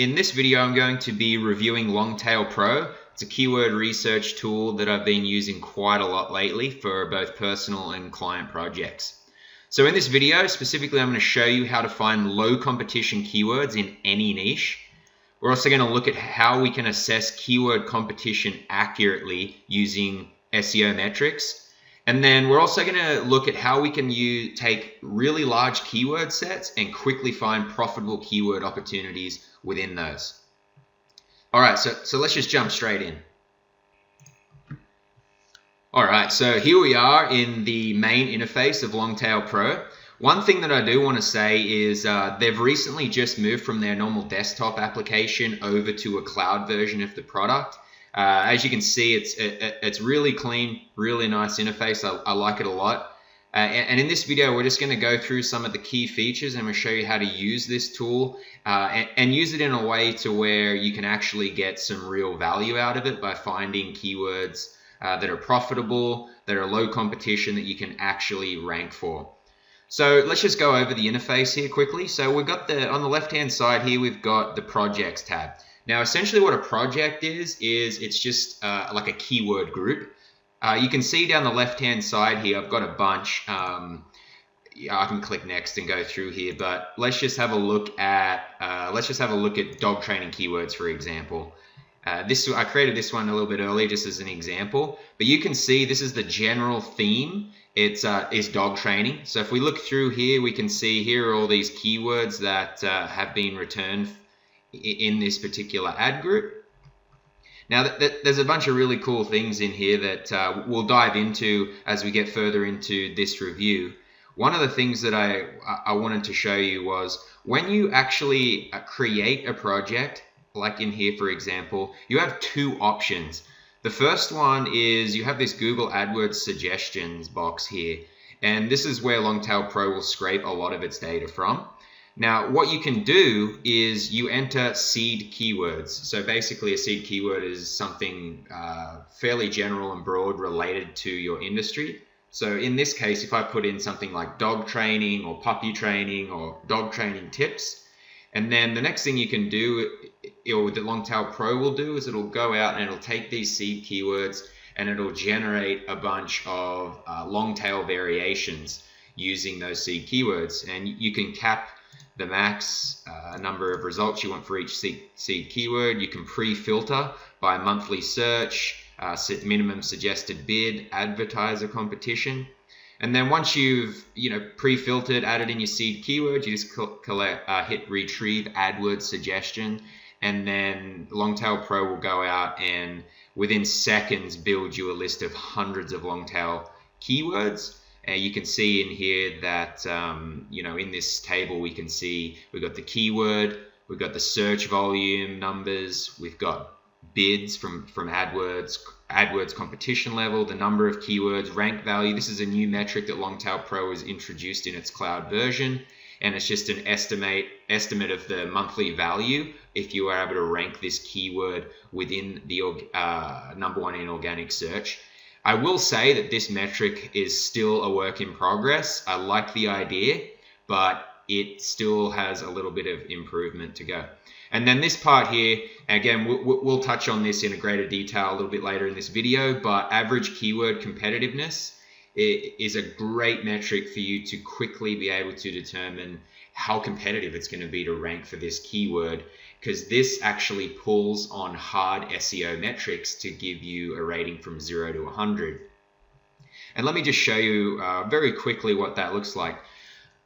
In this video, I'm going to be reviewing LongTailPro. It's a keyword research tool that I've been using quite a lot lately for both personal and client projects. So in this video, specifically, I'm going to show you how to find low competition keywords in any niche. We're also going to look at how we can assess keyword competition accurately using SEO metrics. And then we're also going to look at how we can take really large keyword sets and quickly find profitable keyword opportunities within those. All right, so let's just jump straight in. All right, so here we are in the main interface of LongTailPro. One thing that I do want to say is they've recently just moved from their normal desktop application over to a cloud version of the product. As you can see, it's really clean, really nice interface. I like it a lot. And in this video, we're just going to go through some of the key features and we'll show you how to use this tool and use it in a way to where you can actually get some real value out of it by finding keywords that are profitable, that are low competition, that you can actually rank for. So let's just go over the interface here quickly. So we've got on the left-hand side here, we've got the projects tab. Now, essentially what a project is it's just like a keyword group. You can see down the left-hand side here, I've got a bunch. I can click next and go through here, but let's just have a look at dog training keywords, for example. I created this one a little bit earlier just as an example, but you can see this is the general theme. It's dog training. So if we look through here, we can see here are all these keywords that have been returned in this particular ad group. Now, there's a bunch of really cool things in here that we'll dive into as we get further into this review. One of the things that I wanted to show you was when you actually create a project, like in here, for example, you have two options. The first one is you have this Google AdWords suggestions box here, and this is where LongTailPro will scrape a lot of its data from. Now, what you can do is you enter seed keywords. So basically a seed keyword is something fairly general and broad related to your industry. So in this case, if I put in something like dog training or puppy training or dog training tips, and then the next thing you can do, or that LongTailPro will do, is it'll go out and it'll take these seed keywords and it'll generate a bunch of long tail variations using those seed keywords. And you can cap the max number of results you want for each seed keyword. You can pre-filter by monthly search, set minimum suggested bid, advertiser competition. And then once you've pre-filtered, added in your seed keyword, you just hit retrieve AdWords suggestion, and then LongTailPro will go out and within seconds build you a list of hundreds of long tail keywords. You can see in here that, in this table, we can see we've got the keyword, we've got the search volume numbers, we've got bids from AdWords competition level, the number of keywords, rank value. This is a new metric that LongTailPro has introduced in its cloud version, and it's just an estimate of the monthly value if you are able to rank this keyword within the #1 in organic search. I will say that this metric is still a work in progress. I like the idea, but it still has a little bit of improvement to go. And then this part here, again, we'll touch on this in a greater detail a little bit later in this video, but average keyword competitiveness is a great metric for you to quickly be able to determine how competitive it's going to be to rank for this keyword, because this actually pulls on hard SEO metrics to give you a rating from 0 to 100. And let me just show you very quickly what that looks like.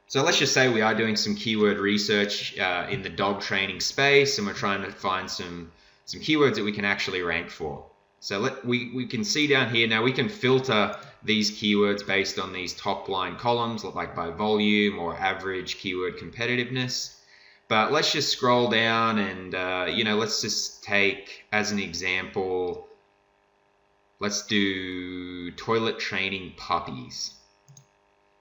So let's just say we are doing some keyword research in the dog training space, and we're trying to find some keywords that we can actually rank for. So we can see down here now, we can filter these keywords based on these top line columns, like by volume or average keyword competitiveness. But let's just scroll down and, let's just take as an example, let's do toilet training puppies.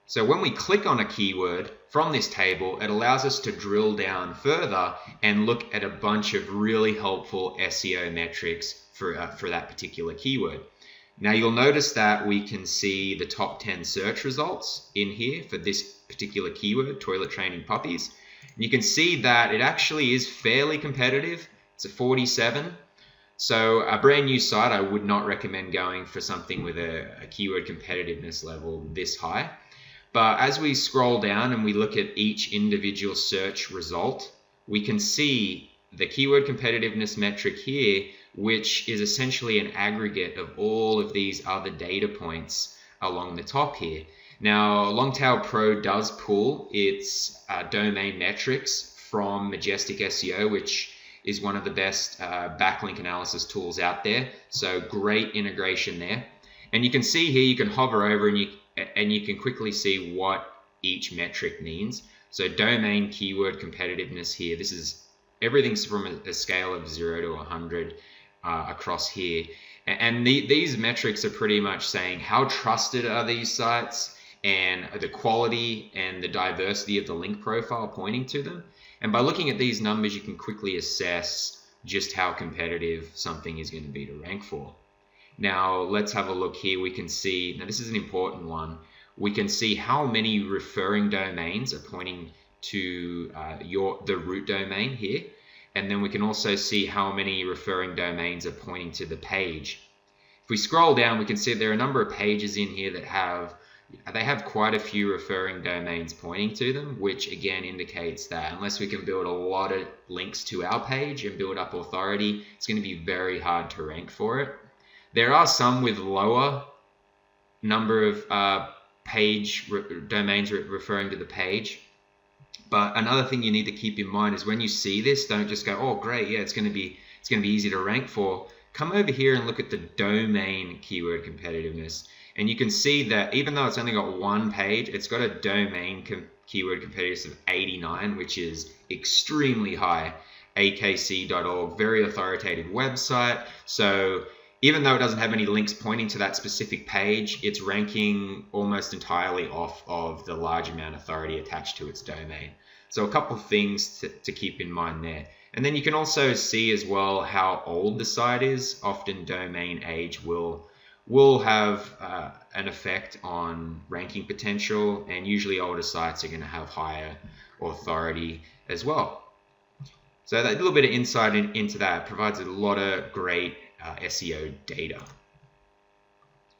So when we click on a keyword from this table, it allows us to drill down further and look at a bunch of really helpful SEO metrics for that particular keyword. Now you'll notice that we can see the top 10 search results in here for this particular keyword, toilet training puppies. And you can see that it actually is fairly competitive. It's a 47. So a brand new site, I would not recommend going for something with a keyword competitiveness level this high. But as we scroll down and we look at each individual search result, we can see the keyword competitiveness metric here, which is essentially an aggregate of all of these other data points along the top here. Now, LongTailPro does pull its domain metrics from Majestic SEO, which is one of the best backlink analysis tools out there. So great integration there. And you can see here, you can hover over and you can quickly see what each metric means. So domain keyword competitiveness here, this is everything's from a scale of 0 to 100 across here. And these metrics are pretty much saying how trusted are these sites and the quality and the diversity of the link profile pointing to them. And by looking at these numbers, you can quickly assess just how competitive something is going to be to rank for. Now, let's have a look here. We can see, now this is an important one, we can see how many referring domains are pointing to the root domain here. And then we can also see how many referring domains are pointing to the page. If we scroll down, we can see there are a number of pages in here that have quite a few referring domains pointing to them, which again indicates that unless we can build a lot of links to our page and build up authority, it's going to be very hard to rank for it. There are some with lower number of domains referring to the page. But another thing you need to keep in mind is when you see this, don't just go, oh great, yeah, it's going to be easy to rank for. Come over here and look at the domain keyword competitiveness. And you can see that even though it's only got one page, it's got a domain keyword competitiveness of 89, which is extremely high. akc.org, very authoritative website. So even though it doesn't have any links pointing to that specific page, it's ranking almost entirely off of the large amount of authority attached to its domain. So a couple of things to keep in mind there. And then you can also see as well how old the site is. Often domain age will have an effect on ranking potential, and usually older sites are going to have higher authority as well. So that little bit of insight into that provides a lot of great SEO data.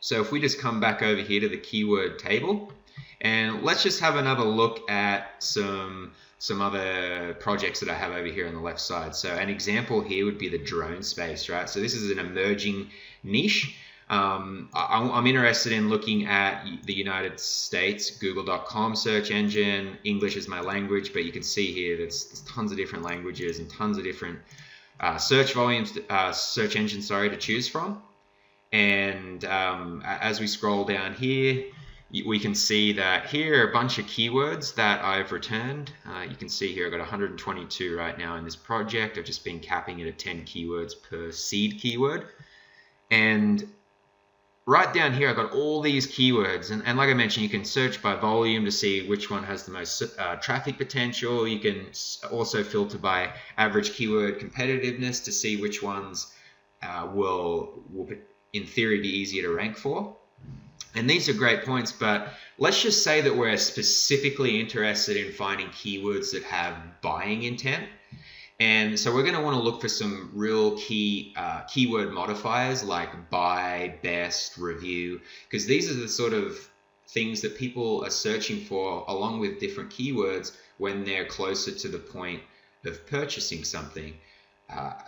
So if we just come back over here to the keyword table, and let's just have another look at some other projects that I have over here on the left side. So an example here would be the drone space, right? So this is an emerging niche. I'm interested in looking at the United States, Google.com search engine. English is my language, but you can see here there's tons of different languages and tons of different search engines, to choose from. And as we scroll down here, we can see that here are a bunch of keywords that I've returned. You can see here I've got 122 right now in this project. I've just been capping it at 10 keywords per seed keyword. And right down here, I've got all these keywords. And like I mentioned, you can search by volume to see which one has the most traffic potential. You can also filter by average keyword competitiveness to see which ones will in theory, be easier to rank for. And these are great points, but let's just say that we're specifically interested in finding keywords that have buying intent. And so we're going to want to look for some real key keyword modifiers like buy, best, review, because these are the sort of things that people are searching for along with different keywords when they're closer to the point of purchasing something.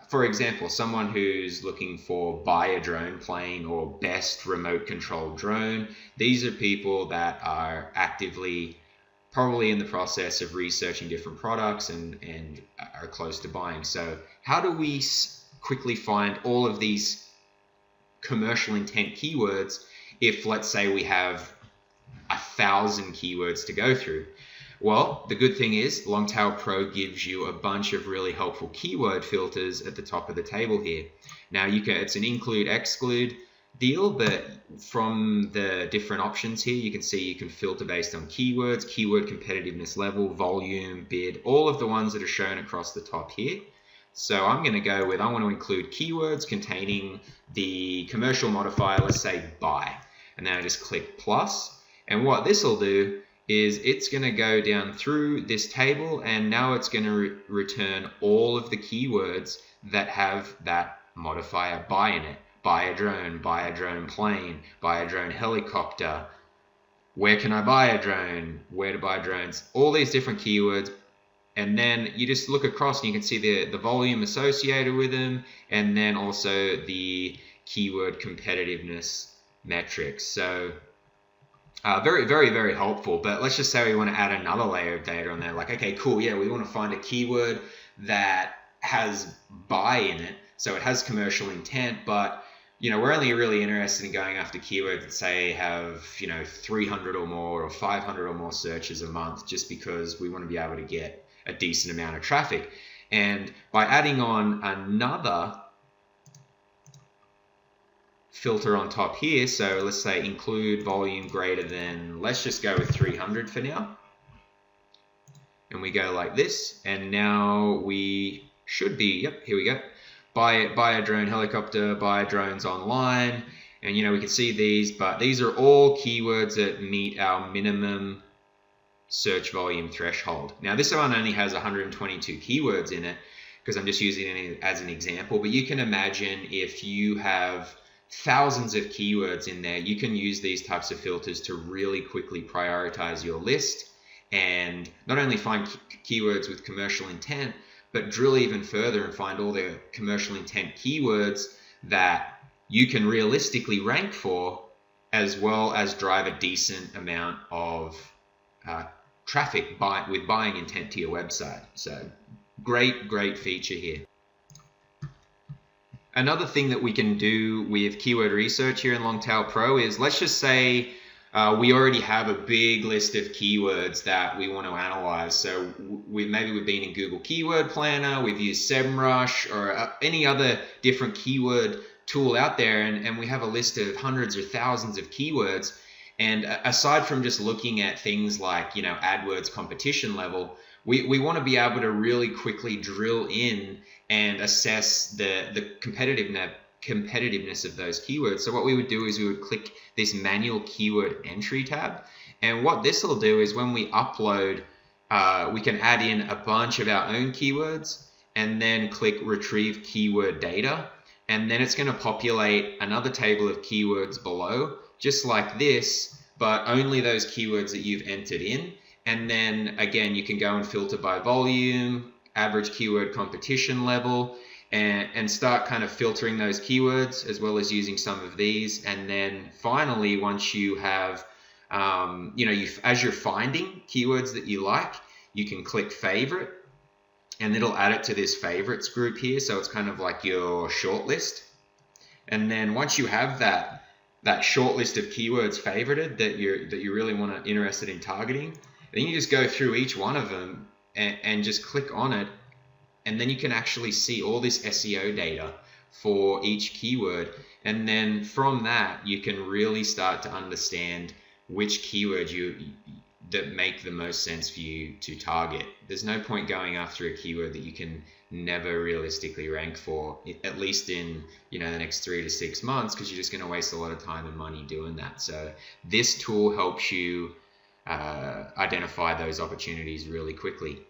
For example, someone who's looking for buy a drone plane or best remote controlled drone, these are people that are actively probably in the process of researching different products and are close to buying. So how do we quickly find all of these commercial intent keywords if, let's say, we have 1,000 keywords to go through? Well, the good thing is LongTailPro gives you a bunch of really helpful keyword filters at the top of the table here. Now, it's an include-exclude deal, but from the different options here, you can see you can filter based on keywords, keyword competitiveness level, volume, bid, all of the ones that are shown across the top here. So I'm going to go with, I want to include keywords containing the commercial modifier, let's say buy. And then I just click plus. And what this will do is it's going to go down through this table, and now it's going to return all of the keywords that have that modifier buy in it. Buy a drone plane, buy a drone helicopter, where can I buy a drone, where to buy drones, all these different keywords. And then you just look across and you can see the volume associated with them, and then also the keyword competitiveness metrics. So very, very, very helpful. But let's just say we want to add another layer of data on there. Like, okay, cool, yeah, we want to find a keyword that has buy in it. So it has commercial intent, but we're only really interested in going after keywords that say have 300 or more or 500 or more searches a month, just because we want to be able to get a decent amount of traffic. And by adding on another filter on top here, so let's say include volume greater than, let's just go with 300 for now, and we go like this, and now we should be, yep, here we go, buy a drone helicopter, buy drones online. And we can see these, but these are all keywords that meet our minimum search volume threshold. Now this one only has 122 keywords in it because I'm just using it as an example, but you can imagine if you have thousands of keywords in there, you can use these types of filters to really quickly prioritize your list and not only find keywords with commercial intent, but drill even further and find all the commercial intent keywords that you can realistically rank for, as well as drive a decent amount of traffic with buying intent to your website. So great feature here. Another thing that we can do with keyword research here in LongTailPro is, let's just say we already have a big list of keywords that we want to analyze. So maybe we've been in Google Keyword Planner, we've used SEMrush or any other different keyword tool out there, and we have a list of hundreds or thousands of keywords. And aside from just looking at things like AdWords competition level, we want to be able to really quickly drill in and assess the competitiveness of those keywords. So what we would do is we would click this manual keyword entry tab, and what this will do is when we upload, we can add in a bunch of our own keywords and then click retrieve keyword data, and then it's going to populate another table of keywords below, just like this, but only those keywords that you've entered in. And then again, you can go and filter by volume, average keyword competition level, and start kind of filtering those keywords, as well as using some of these. And then finally, once you have, as you're finding keywords that you like, you can click favorite, and it'll add it to this favorites group here. So it's kind of like your shortlist. And then once you have that short list of keywords favorited that you really interested in targeting, then you just go through each one of them and just click on it, and then you can actually see all this SEO data for each keyword. And then from that, you can really start to understand which keywords that make the most sense for you to target. There's no point going after a keyword that you can never realistically rank for, at least in the next 3 to 6 months, because you're just going to waste a lot of time and money doing that. So this tool helps you identify those opportunities really quickly.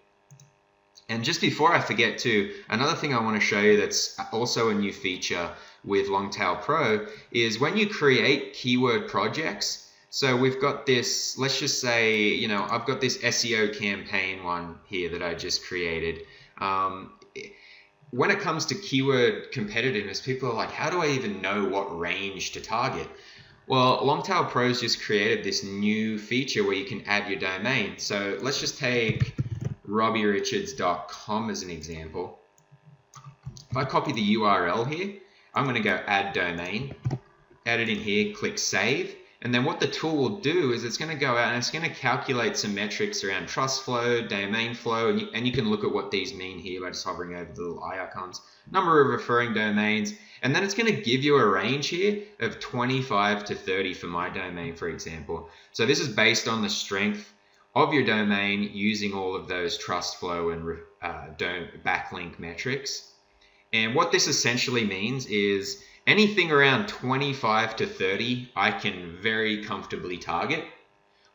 And just before I forget too, another thing I want to show you that's also a new feature with LongTailPro is when you create keyword projects. So we've got this, let's just say, I've got this SEO campaign one here that I just created. When it comes to keyword competitiveness, people are like, how do I even know what range to target? Well, LongTailPro's just created this new feature where you can add your domain. So let's just take robbierichards.com as an example. If I copy the URL here, I'm going to go add domain, add it in here, click save. And then what the tool will do is it's going to go out and it's going to calculate some metrics around trust flow, domain flow, and you can look at what these mean here by just hovering over the little eye icons, number of referring domains, and then it's going to give you a range here of 25 to 30 for my domain, for example. So this is based on the strength of your domain using all of those trust flow and backlink metrics. And what this essentially means is anything around 25 to 30, I can very comfortably target.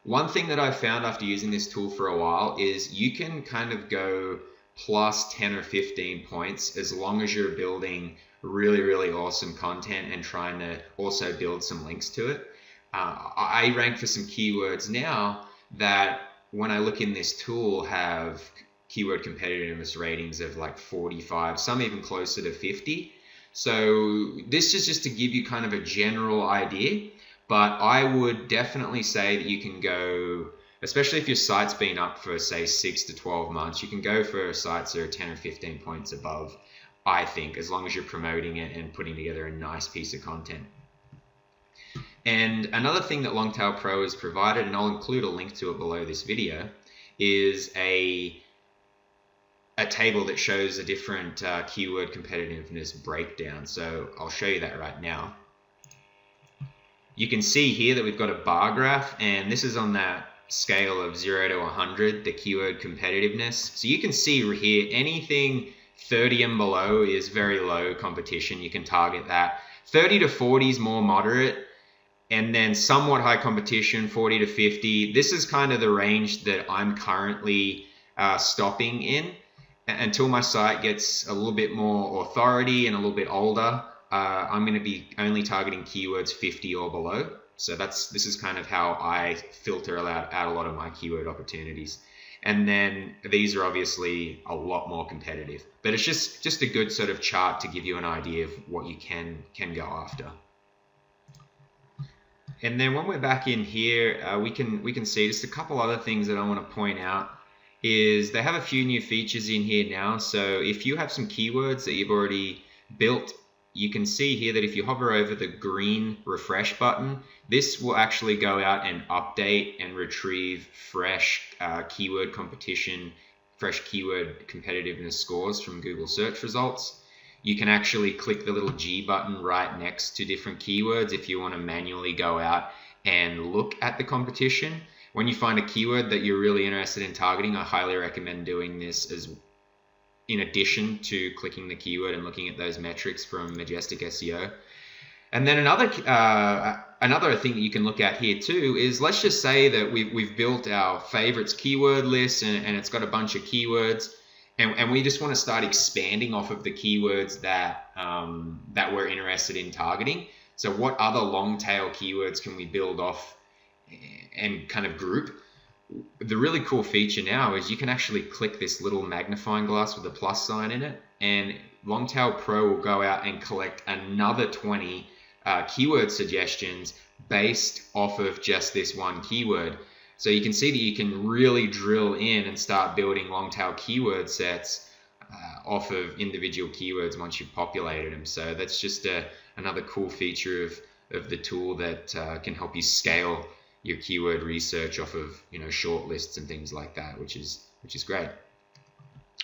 One thing that I've found after using this tool for a while is you can kind of go plus 10 or 15 points as long as you're building really, really awesome content and trying to also build some links to it. I rank for some keywords now that when I look in this tool have keyword competitiveness ratings of like 45, some even closer to 50. So this is just to give you kind of a general idea, but I would definitely say that you can go, especially if your site's been up for say 6 to 12 months, you can go for sites that are 10 or 15 points above, I think, as long as you're promoting it and putting together a nice piece of content. And another thing that LongTailPro has provided, and I'll include a link to it below this video, is a table that shows a different keyword competitiveness breakdown. So I'll show you that right now. You can see here that we've got a bar graph, and this is on that scale of 0 to 100, the keyword competitiveness. So you can see here anything 30 and below is very low competition. You can target that. 30 to 40 is more moderate, and then somewhat high competition, 40 to 50. This is kind of the range that I'm currently stopping in until my site gets a little bit more authority and a little bit older. I'm going to be only targeting keywords 50 or below. So this is kind of how I filter out a lot of my keyword opportunities. And then these are obviously a lot more competitive, but it's just a good sort of chart to give you an idea of what you can go after. And then when we're back in here, we can see just a couple other things that I want to point out is they have a few new features in here now. So if you have some keywords that you've already built, you can see here that if you hover over the green refresh button, this will actually go out and update and retrieve fresh keyword competition, fresh keyword competitiveness scores from Google search results. You can actually click the little G button right next to different keywords if you want to manually go out and look at the competition. When you find a keyword that you're really interested in targeting, I highly recommend doing this as in addition to clicking the keyword and looking at those metrics from Majestic SEO. And then another thing that you can look at here too is, let's just say that we've built our favorites keyword list and it's got a bunch of keywords, and we just want to start expanding off of the keywords that we're interested in targeting. So what other long tail keywords can we build off and kind of group? The really cool feature now is you can actually click this little magnifying glass with a plus sign in it, and LongTailPro will go out and collect another 20 keyword suggestions based off of just this one keyword. So you can see that you can really drill in and start building long tail keyword sets off of individual keywords once you've populated them. So that's just another cool feature of the tool that can help you scale your keyword research off of short lists and things like that, which is great.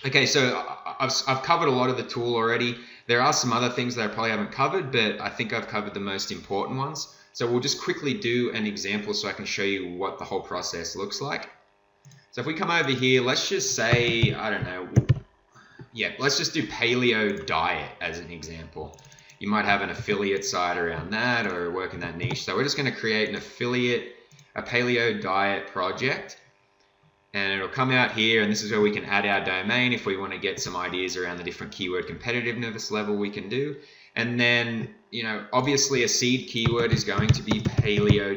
Okay, so I've covered a lot of the tool already. There are some other things that I probably haven't covered, but I think I've covered the most important ones. So we'll just quickly do an example so I can show you what the whole process looks like. So if we come over here, let's just say, I don't know, let's just do paleo diet as an example. You might have an affiliate site around that or work in that niche. So we're just going to create a paleo diet project, and it'll come out here, and this is where we can add our domain if we want to get some ideas around the different keyword competitiveness level we can do. And then, obviously a seed keyword is going to be paleo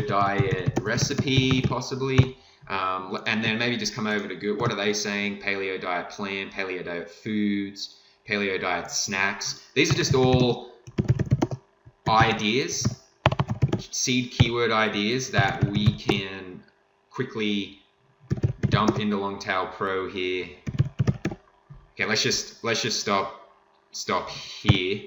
diet recipe possibly, and then maybe just come over to Google. What are they saying? Paleo diet plan, paleo diet foods, paleo diet snacks. These are just all ideas, seed keyword ideas that we can quickly dump into LongTailPro here. Okay, let's just stop here,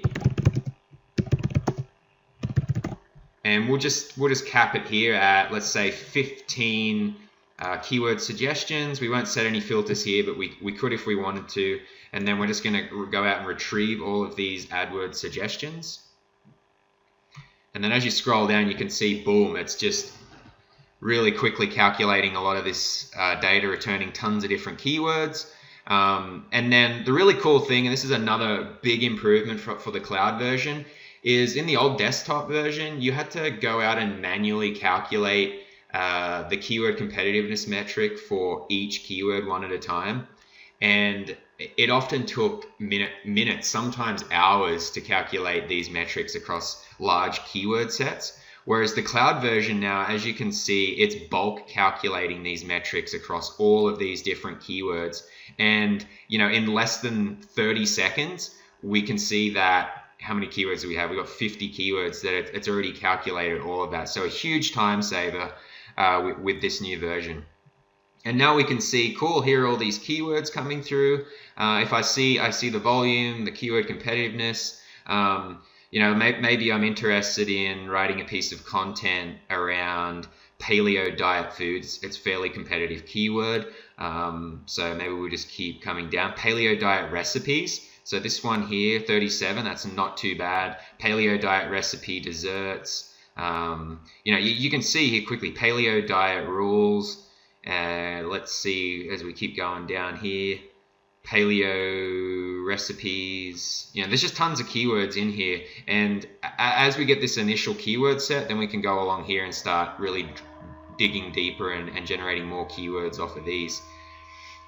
and we'll just cap it here at, let's say, 15 keyword suggestions. We won't set any filters here, but we could if we wanted to. And then we're just going to go out and retrieve all of these AdWords suggestions. And then as you scroll down, you can see, boom, it's just really quickly calculating a lot of this data, returning tons of different keywords. And then the really cool thing, and this is another big improvement for the cloud version, is in the old desktop version, you had to go out and manually calculate the keyword competitiveness metric for each keyword one at a time. And it often took minutes, sometimes hours, to calculate these metrics across large keyword sets. Whereas the cloud version now, as you can see, it's bulk calculating these metrics across all of these different keywords. And, in less than 30 seconds, we can see that how many keywords do we have? We've got 50 keywords that it's already calculated all of that. So a huge time saver with this new version. And now we can see, cool, here are all these keywords coming through. If I see the volume, the keyword competitiveness, maybe I'm interested in writing a piece of content around paleo diet foods. It's fairly competitive keyword. So maybe we'll just keep coming down. Paleo diet recipes. So this one here, 37, that's not too bad. Paleo diet recipe desserts. You can see here quickly, paleo diet rules. Let's see as we keep going down here, paleo recipes. There's just tons of keywords in here, and as we get this initial keyword set, then we can go along here and start really digging deeper and generating more keywords off of these.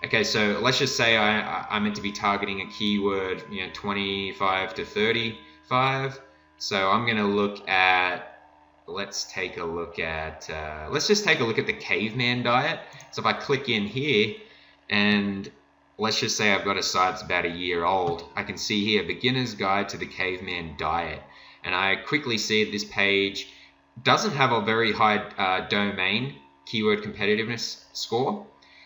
Okay, so let's just say I'm meant to be targeting a keyword, 25 to 35. So I'm going to look at, let's just take a look at the caveman diet. So if I click in here, and let's just say I've got a site that's about a year old, I can see here, beginner's guide to the caveman diet. And I quickly see this page doesn't have a very high domain keyword competitiveness score.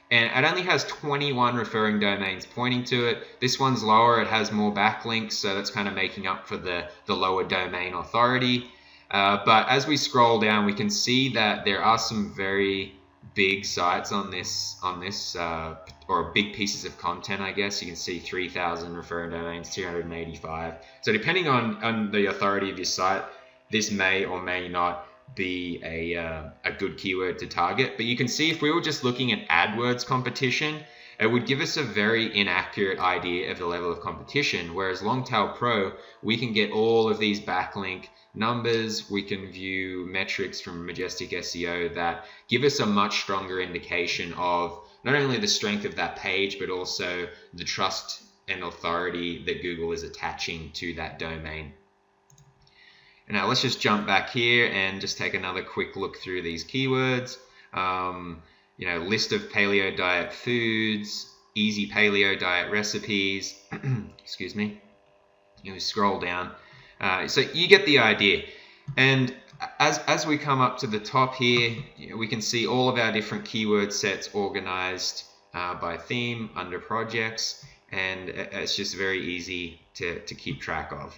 And it only has 21 referring domains pointing to it. This one's lower, it has more backlinks, so that's kind of making up for the lower domain authority. But as we scroll down, we can see that there are some very big sites on this, or big pieces of content, I guess. You can see 3,000 referring domains, 285. So depending on the authority of your site, this may or may not be a good keyword to target. But you can see if we were just looking at AdWords competition, it would give us a very inaccurate idea of the level of competition. Whereas LongTailPro, we can get all of these backlink numbers, we can view metrics from Majestic SEO that give us a much stronger indication of not only the strength of that page, but also the trust and authority that Google is attaching to that domain. And now let's just jump back here and just take another quick look through these keywords. List of paleo diet foods, easy paleo diet recipes. Excuse me. You scroll down. So you get the idea. And as we come up to the top here, we can see all of our different keyword sets organized by theme under projects, and it's just very easy to keep track of.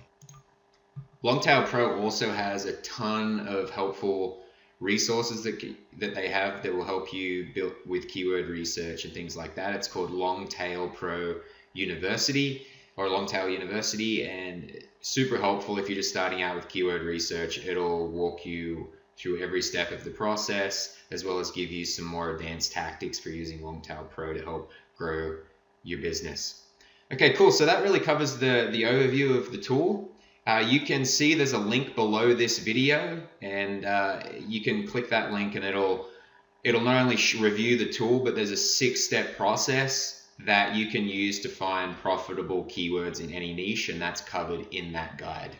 LongTailPro also has a ton of helpful resources that they have that will help you build with keyword research and things like that. It's called LongTailPro University, or Longtail University, and super helpful if you're just starting out with keyword research. It'll walk you through every step of the process, as well as give you some more advanced tactics for using LongTailPro to help grow your business. Okay, cool. So that really covers the overview of the tool. You can see there's a link below this video, and you can click that link and it'll not only review the tool, but there's a 6-step process that you can use to find profitable keywords in any niche, and that's covered in that guide.